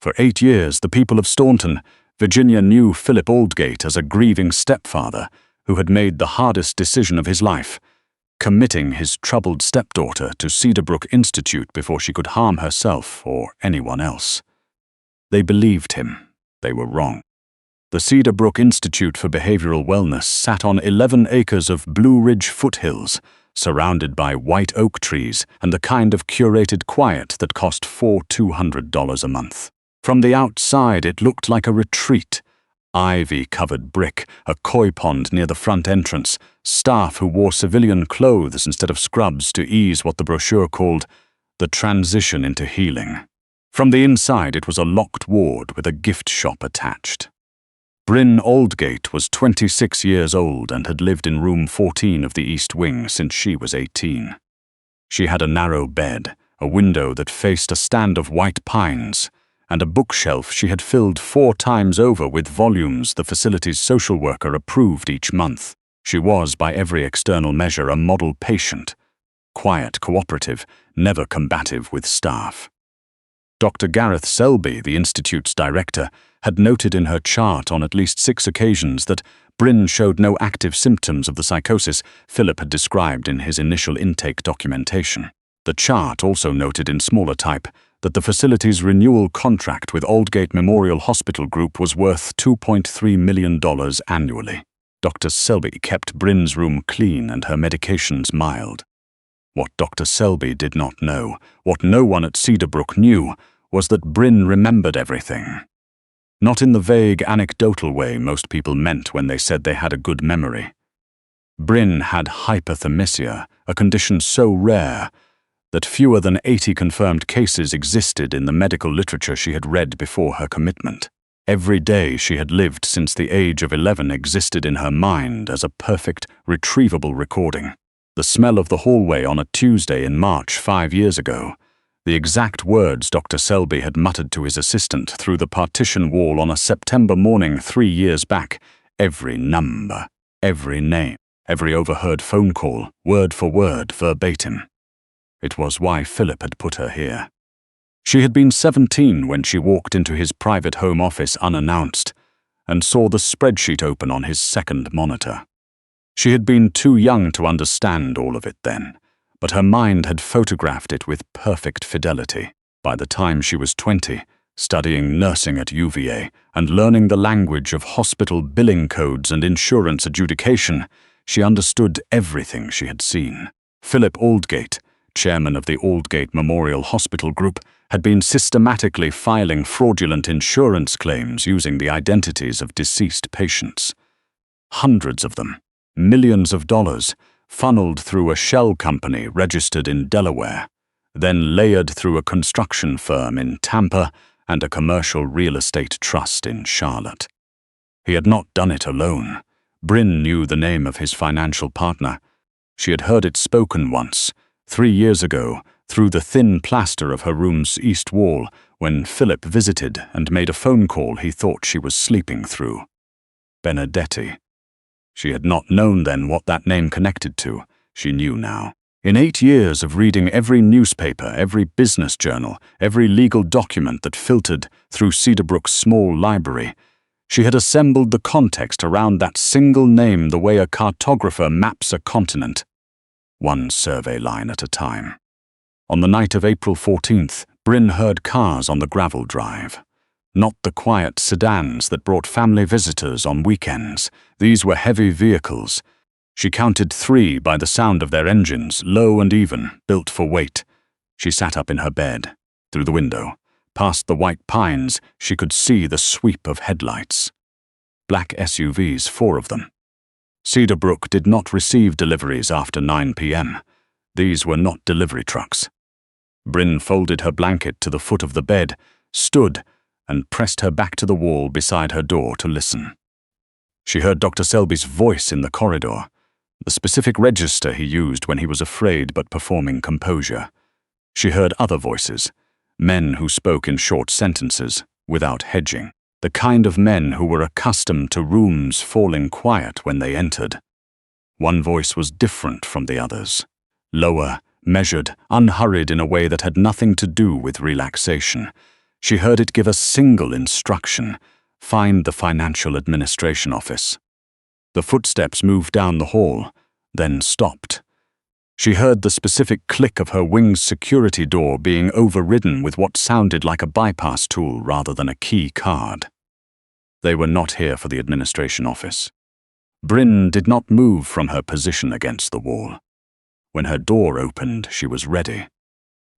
For 8 years, the people of Staunton, Virginia knew Phillip Aldgate as a grieving stepfather who had made the hardest decision of his life, committing his troubled stepdaughter to Cedarbrook Institute before she could harm herself or anyone else. They believed him. They were wrong. The Cedarbrook Institute for Behavioral Wellness sat on 11 acres of Blue Ridge foothills, surrounded by white oak trees and the kind of curated quiet that cost $200 a month. From the outside, it looked like a retreat. Ivy-covered brick, a koi pond near the front entrance, staff who wore civilian clothes instead of scrubs to ease what the brochure called the transition into healing. From the inside, it was a locked ward with a gift shop attached. Brynn Aldgate was 26 years old and had lived in room 14 of the East Wing since she was 18. She had a narrow bed, a window that faced a stand of white pines, and a bookshelf she had filled 4 times over with volumes the facility's social worker approved each month. She was, by every external measure, a model patient, quiet, cooperative, never combative with staff. Dr. Gareth Selby, the Institute's director, had noted in her chart on at least 6 occasions that Brynn showed no active symptoms of the psychosis Phillip had described in his initial intake documentation. The chart also noted in smaller type that the facility's renewal contract with Aldgate Memorial Hospital Group was worth $2.3 million annually. Dr. Selby kept Brynn's room clean and her medications mild. What Dr. Selby did not know, what no one at Cedarbrook knew, was that Brynn remembered everything. Not in the vague, anecdotal way most people meant when they said they had a good memory. Brynn had hyperthymesia, a condition so rare that fewer than 80 confirmed cases existed in the medical literature she had read before her commitment. Every day she had lived since the age of 11 existed in her mind as a perfect, retrievable recording. The smell of the hallway on a Tuesday in March 5 years ago, the exact words Dr. Selby had muttered to his assistant through the partition wall on a September morning 3 years back, every number, every name, every overheard phone call, word for word, verbatim. It was why Phillip had put her here. She had been 17 when she walked into his private home office unannounced and saw the spreadsheet open on his second monitor. She had been too young to understand all of it then, but her mind had photographed it with perfect fidelity. By the time she was 20, studying nursing at UVA and learning the language of hospital billing codes and insurance adjudication, she understood everything she had seen. Phillip Aldgate, chairman of the Aldgate Memorial Hospital Group, had been systematically filing fraudulent insurance claims using the identities of deceased patients. Hundreds of them, millions of dollars, funneled through a shell company registered in Delaware, then layered through a construction firm in Tampa and a commercial real estate trust in Charlotte. He had not done it alone. Brynn knew the name of his financial partner. She had heard it spoken once, 3 years ago, through the thin plaster of her room's east wall, when Phillip visited and made a phone call he thought she was sleeping through. Benedetti. She had not known then what that name connected to. She knew now. In 8 years of reading every newspaper, every business journal, every legal document that filtered through Cedarbrook's small library, she had assembled the context around that single name the way a cartographer maps a continent, one survey line at a time. On the night of April 14th, Brynn heard cars on the gravel drive. Not the quiet sedans that brought family visitors on weekends. These were heavy vehicles. She counted 3 by the sound of their engines, low and even, built for weight. She sat up in her bed. Through the window, past the white pines, she could see the sweep of headlights. Black SUVs, 4 of them. Cedarbrook did not receive deliveries after 9 p.m. These were not delivery trucks. Brynn folded her blanket to the foot of the bed, stood, and pressed her back to the wall beside her door to listen. She heard Dr. Selby's voice in the corridor, the specific register he used when he was afraid but performing composure. She heard other voices, men who spoke in short sentences, without hedging, the kind of men who were accustomed to rooms falling quiet when they entered. One voice was different from the others, lower, measured, unhurried in a way that had nothing to do with relaxation. She heard it give a single instruction: find the financial administration office. The footsteps moved down the hall, then stopped. She heard the specific click of her wing's security door being overridden with what sounded like a bypass tool rather than a key card. They were not here for the administration office. Brynn did not move from her position against the wall. When her door opened, she was ready.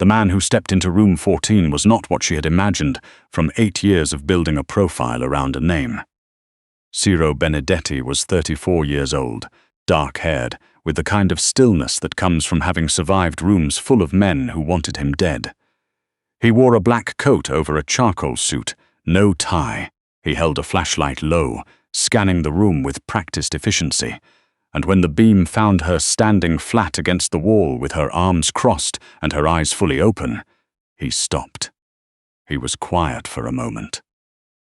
The man who stepped into room 14 was not what she had imagined from 8 years of building a profile around a name. Ciro Benedetti was 34 years old, dark-haired, with the kind of stillness that comes from having survived rooms full of men who wanted him dead. He wore a black coat over a charcoal suit, no tie. He held a flashlight low, scanning the room with practiced efficiency, and when the beam found her standing flat against the wall with her arms crossed and her eyes fully open, he stopped. He was quiet for a moment.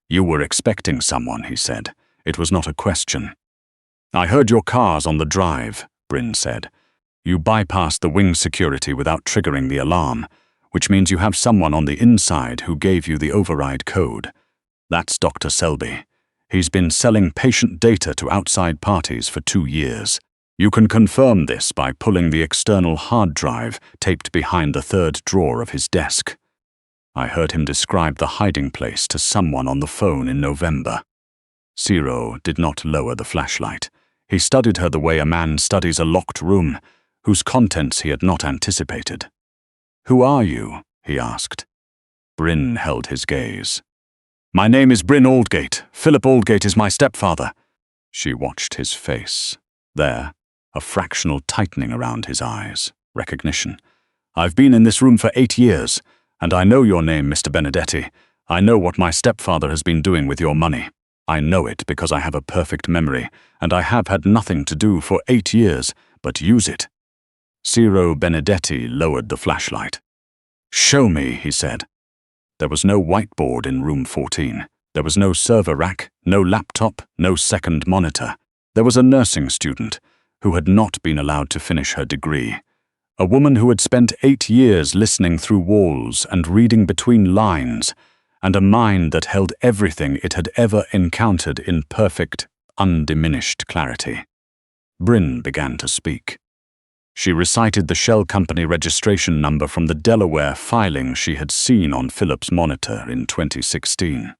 "You were expecting someone," he said. It was not a question. "I heard your cars on the drive," Brynn said. "You bypassed the wing security without triggering the alarm, which means you have someone on the inside who gave you the override code. That's Dr. Selby. He's been selling patient data to outside parties for 2 years. You can confirm this by pulling the external hard drive taped behind the third drawer of his desk. I heard him describe the hiding place to someone on the phone in November." Ciro did not lower the flashlight. He studied her the way a man studies a locked room, whose contents he had not anticipated. "Who are you?" he asked. Brynn held his gaze. "My name is Brynn Aldgate. Phillip Aldgate is my stepfather." She watched his face. There, a fractional tightening around his eyes. Recognition. "I've been in this room for 8 years, and I know your name, Mr. Benedetti. I know what my stepfather has been doing with your money. I know it because I have a perfect memory, and I have had nothing to do for 8 years but use it." Ciro Benedetti lowered the flashlight. "Show me," he said. There was no whiteboard in room 14. There was no server rack, no laptop, no second monitor. There was a nursing student who had not been allowed to finish her degree. A woman who had spent 8 years listening through walls and reading between lines, and a mind that held everything it had ever encountered in perfect, undiminished clarity. Brynn began to speak. She recited the shell company registration number from the Delaware filing she had seen on Philip's monitor in 2016.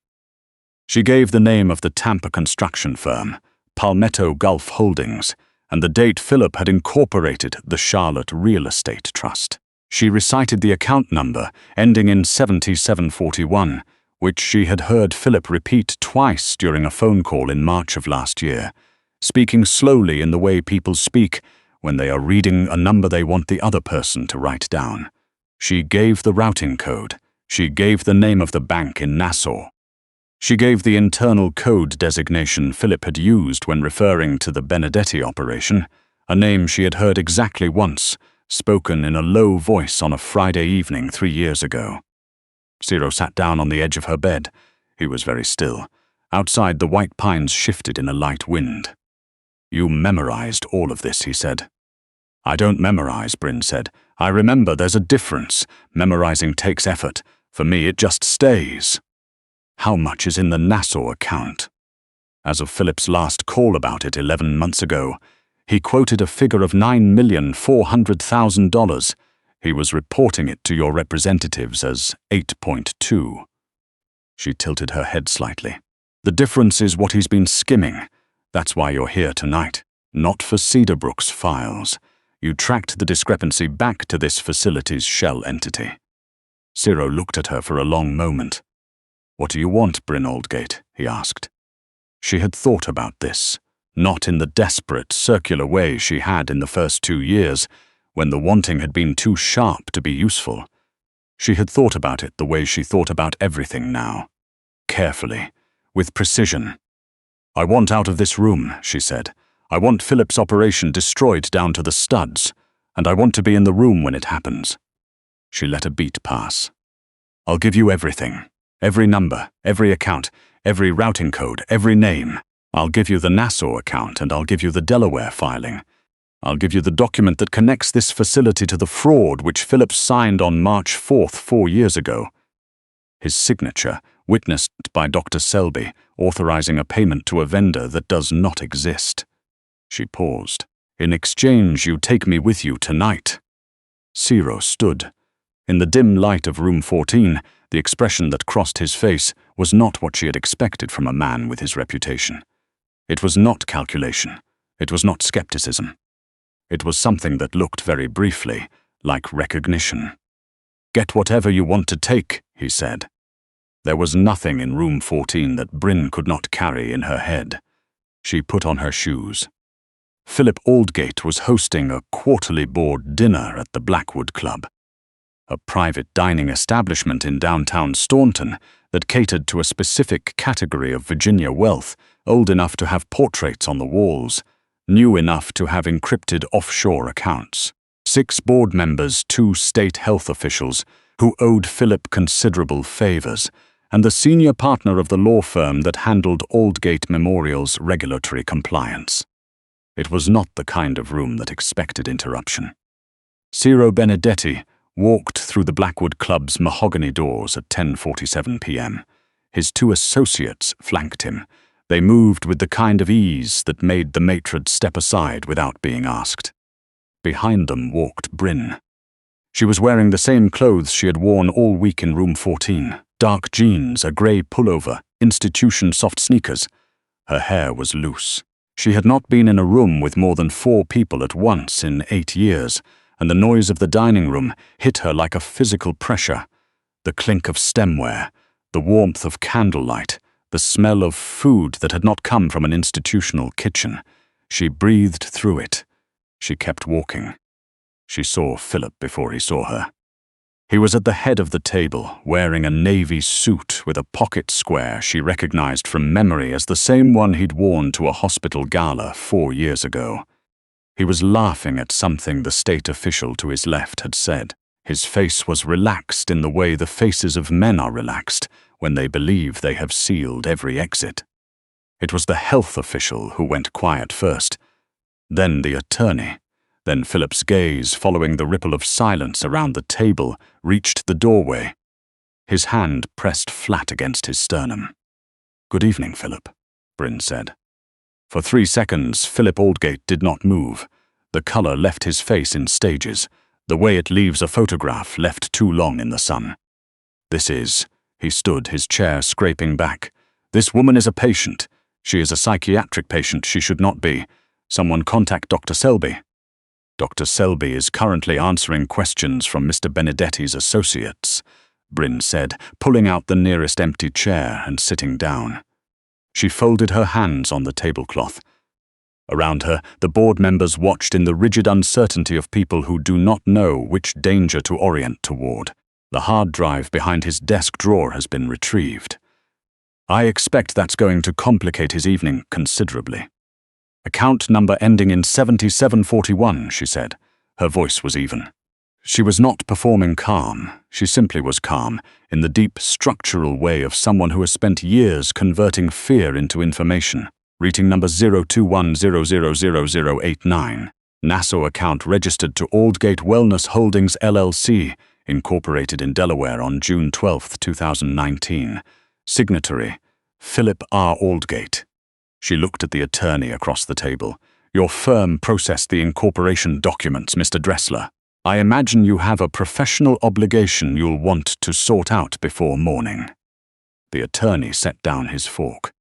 She gave the name of the Tampa construction firm, Palmetto Gulf Holdings, and the date Philip had incorporated the Charlotte Real Estate Trust. She recited the account number, ending in 7741, which she had heard Philip repeat twice during a phone call in March of last year, speaking slowly in the way people speak when they are reading a number they want the other person to write down. She gave the routing code. She gave the name of the bank in Nassau. She gave the internal code designation Philip had used when referring to the Benedetti operation, a name she had heard exactly once, spoken in a low voice on a Friday evening 3 years ago. Ciro sat down on the edge of her bed. He was very still. Outside, the white pines shifted in a light wind. "You memorized all of this," he said. "I don't memorize," Brynn said. "I remember. There's a difference. Memorizing takes effort. For me, it just stays." "How much is in the Nassau account?" As of Philip's last call about it 11 months ago, he quoted a figure of $9,400,000. He was reporting it to your representatives as 8.2. She tilted her head slightly. "The difference is what he's been skimming. That's why you're here tonight. Not for Cedarbrook's files. You tracked the discrepancy back to this facility's shell entity." Ciro looked at her for a long moment. "What do you want, Brynn Aldgate?" he asked. She had thought about this, not in the desperate, circular way she had in the first 2 years, when the wanting had been too sharp to be useful. She had thought about it the way she thought about everything now. Carefully, with precision. "I want out of this room," she said. "I want Philip's operation destroyed down to the studs, and I want to be in the room when it happens." She let a beat pass. "I'll give you everything. Every number, every account, every routing code, every name. I'll give you the Nassau account, and I'll give you the Delaware filing. I'll give you the document that connects this facility to the fraud which Philip signed on March 4th 4 years ago." his signature, witnessed by Dr. Selby, authorizing a payment to a vendor that does not exist. She paused. "In exchange, you take me with you tonight." Ciro stood. In the dim light of room 14, the expression that crossed his face was not what she had expected from a man with his reputation. It was not calculation. It was not skepticism. It was something that looked very briefly like recognition. "Get whatever you want to take," he said. There was nothing in room 14 that Brynn could not carry in her head. She put on her shoes. Phillip Aldgate was hosting a quarterly board dinner at the Blackwood Club, a private dining establishment in downtown Staunton that catered to a specific category of Virginia wealth, old enough to have portraits on the walls, new enough to have encrypted offshore accounts. 6 board members, 2 state health officials, who owed Phillip considerable favors, and the senior partner of the law firm that handled Aldgate Memorial's regulatory compliance. It was not the kind of room that expected interruption. Ciro Benedetti walked through the Blackwood Club's mahogany doors at 10:47 p.m. His 2 associates flanked him. They moved with the kind of ease that made the matron step aside without being asked. Behind them walked Brynn. She was wearing the same clothes she had worn all week in room 14. Dark jeans, a grey pullover, institution soft sneakers. Her hair was loose. She had not been in a room with more than 4 people at once in 8 years, and the noise of the dining room hit her like a physical pressure. The clink of stemware, the warmth of candlelight, the smell of food that had not come from an institutional kitchen. She breathed through it. She kept walking. She saw Phillip before he saw her. He was at the head of the table, wearing a navy suit with a pocket square she recognized from memory as the same one he'd worn to a hospital gala 4 years ago. He was laughing at something the state official to his left had said. His face was relaxed in the way the faces of men are relaxed when they believe they have sealed every exit. It was the health official who went quiet first, then the attorney. Then Phillip's gaze, following the ripple of silence around the table, reached the doorway. His hand pressed flat against his sternum. "Good evening, Phillip," Brynn said. For 3 seconds, Phillip Aldgate did not move. The color left his face in stages, the way it leaves a photograph left too long in the sun. He stood, his chair scraping back. "This woman is a patient. She is a psychiatric patient. She should not be. Someone contact Dr. Selby." "Dr. Selby is currently answering questions from Mr. Benedetti's associates," Brynn said, pulling out the nearest empty chair and sitting down. She folded her hands on the tablecloth. Around her, the board members watched in the rigid uncertainty of people who do not know which danger to orient toward. The hard drive behind his desk drawer has been retrieved. "I expect that's going to complicate his evening considerably. Account number ending in 7741, she said. Her voice was even. She was not performing calm. She simply was calm, in the deep structural way of someone who has spent years converting fear into information. Reading number 021000089. Nassau account registered to Aldgate Wellness Holdings LLC, incorporated in Delaware on June 12, 2019. Signatory, Phillip R. Aldgate. She looked at the attorney across the table. Your firm processed the incorporation documents, Mr. Dressler. I imagine you have a professional obligation you'll want to sort out before morning. The attorney set down his fork.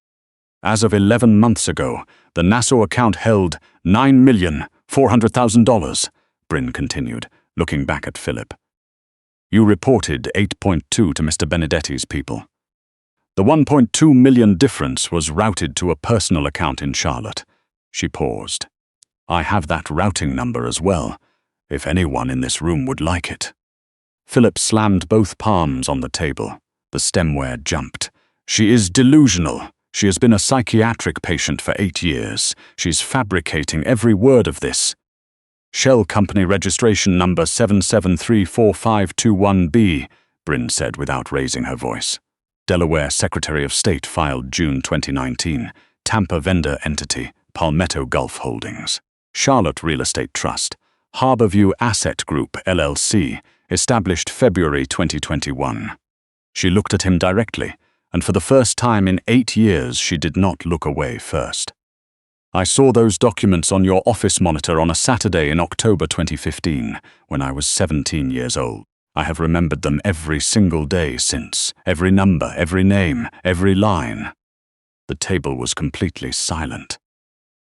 As of 11 months ago, the Nassau account held $9,400,000, Brynn continued, looking back at Phillip. You reported 8.2 to Mr. Benedetti's people. The 1.2 million difference was routed to a personal account in Charlotte. She paused. I have that routing number as well, if anyone in this room would like it. Phillip slammed both palms on the table. The stemware jumped. She is delusional. She has been a psychiatric patient for 8 years. She's fabricating every word of this. Shell Company registration number 7734521B, Brynn said without raising her voice. Delaware Secretary of State filed June 2019. Tampa vendor entity, Palmetto Gulf Holdings. Charlotte Real Estate Trust. Harborview Asset Group, LLC, established February 2021. She looked at him directly, and for the first time in 8 years she did not look away first. "I saw those documents on your office monitor on a Saturday in October 2015, when I was 17 years old. I have remembered them every single day since, every number, every name, every line." The table was completely silent.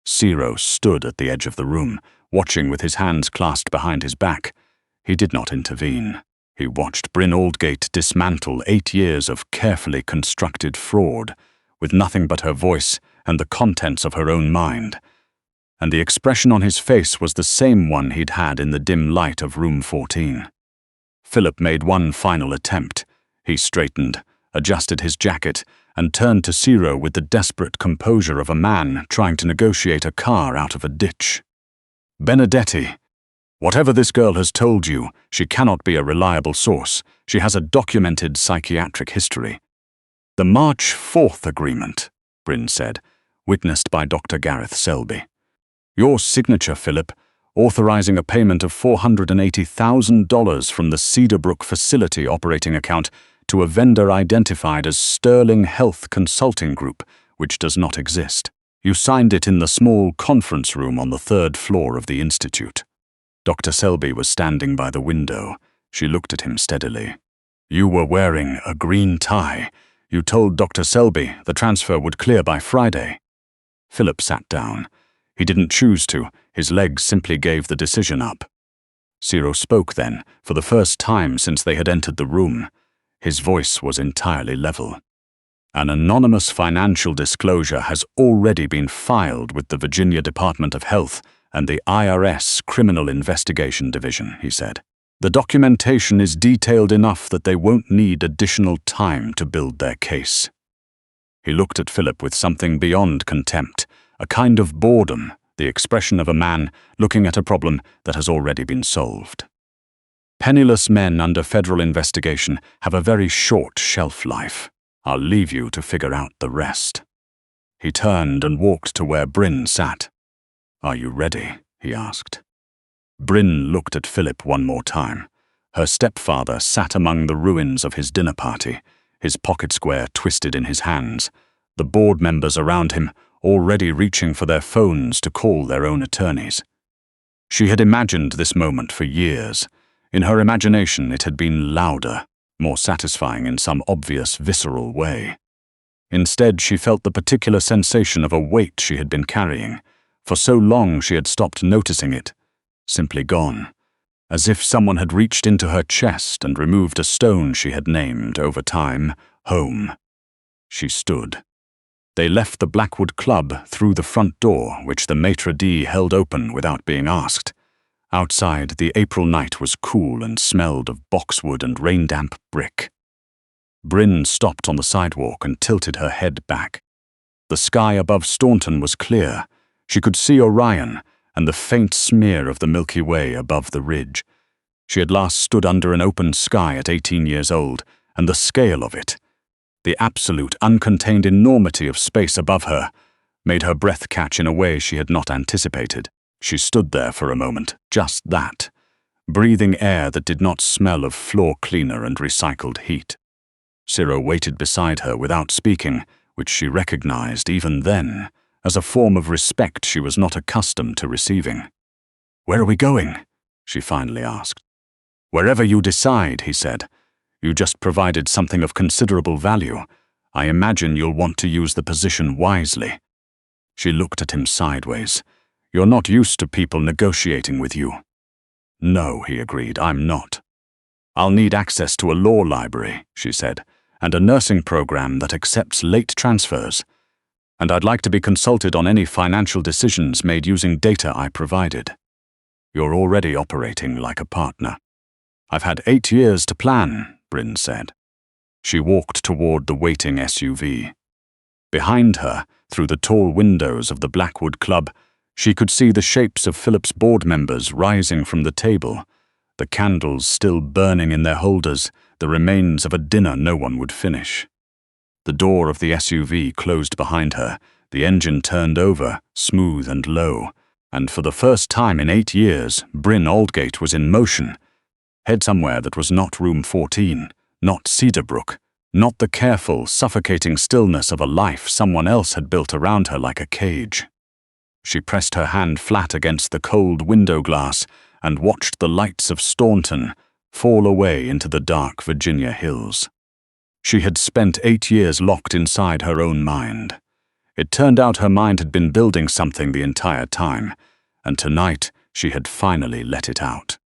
Ciro stood at the edge of the room, watching with his hands clasped behind his back. He did not intervene. He watched Brynn Aldgate dismantle 8 years of carefully constructed fraud, with nothing but her voice and the contents of her own mind. And the expression on his face was the same one he'd had in the dim light of room 14. Phillip made one final attempt. He straightened, adjusted his jacket, and turned to Ciro with the desperate composure of a man trying to negotiate a car out of a ditch. "Benedetti, whatever this girl has told you, she cannot be a reliable source. She has a documented psychiatric history." "The March 4th agreement," Brynn said, witnessed by Dr. Gareth Selby. "Your signature, Phillip, authorizing a payment of $480,000 from the Cedarbrook facility operating account to a vendor identified as Sterling Health Consulting Group, which does not exist. You signed it in the small conference room on the 3rd floor of the Institute." Dr. Selby was standing by the window. She looked at him steadily. "You were wearing a green tie. You told Dr. Selby the transfer would clear by Friday." Phillip sat down. He didn't choose to. His legs simply gave the decision up. Ciro spoke then, for the first time since they had entered the room. His voice was entirely level. "An anonymous financial disclosure has already been filed with the Virginia Department of Health and the IRS Criminal Investigation Division," he said. "The documentation is detailed enough that they won't need additional time to build their case." He looked at Phillip with something beyond contempt, a kind of boredom, the expression of a man looking at a problem that has already been solved. "Penniless men under federal investigation have a very short shelf life. I'll leave you to figure out the rest." He turned and walked to where Brynn sat. "Are you ready?" he asked. Brynn looked at Phillip one more time. Her stepfather sat among the ruins of his dinner party, his pocket square twisted in his hands, the board members around him already reaching for their phones to call their own attorneys. She had imagined this moment for years. In her imagination it had been louder, more satisfying in some obvious visceral way. Instead, she felt the particular sensation of a weight she had been carrying. For so long she had stopped noticing it, simply gone, as if someone had reached into her chest and removed a stone she had named, over time, home. She stood. They left the Blackwood Club through the front door, which the maitre d' held open without being asked. Outside, the April night was cool and smelled of boxwood and rain-damp brick. Brynn stopped on the sidewalk and tilted her head back. The sky above Staunton was clear. She could see Orion and the faint smear of the Milky Way above the ridge. She had last stood under an open sky at 18 years old, and the scale of it, the absolute, uncontained enormity of space above her, made her breath catch in a way she had not anticipated. She stood there for a moment, just that, breathing air that did not smell of floor cleaner and recycled heat. Ciro waited beside her without speaking, which she recognized even then as a form of respect she was not accustomed to receiving. "Where are we going?" she finally asked. "Wherever you decide," he said. "You just provided something of considerable value. I imagine you'll want to use the position wisely." She looked at him sideways. "You're not used to people negotiating with you." "No," he agreed, "I'm not." "I'll need access to a law library," she said, "and a nursing program that accepts late transfers. And I'd like to be consulted on any financial decisions made using data I provided." "You're already operating like a partner." "I've had 8 years to plan," Brynn said. She walked toward the waiting SUV. Behind her, through the tall windows of the Blackwood Club, she could see the shapes of Phillip's board members rising from the table, the candles still burning in their holders, the remains of a dinner no one would finish. The door of the SUV closed behind her, the engine turned over, smooth and low, and for the first time in 8 years, Brynn Aldgate was in motion, head somewhere that was not room 14, not Cedarbrook, not the careful, suffocating stillness of a life someone else had built around her like a cage. She pressed her hand flat against the cold window glass and watched the lights of Staunton fall away into the dark Virginia hills. She had spent 8 years locked inside her own mind. It turned out her mind had been building something the entire time, and tonight she had finally let it out.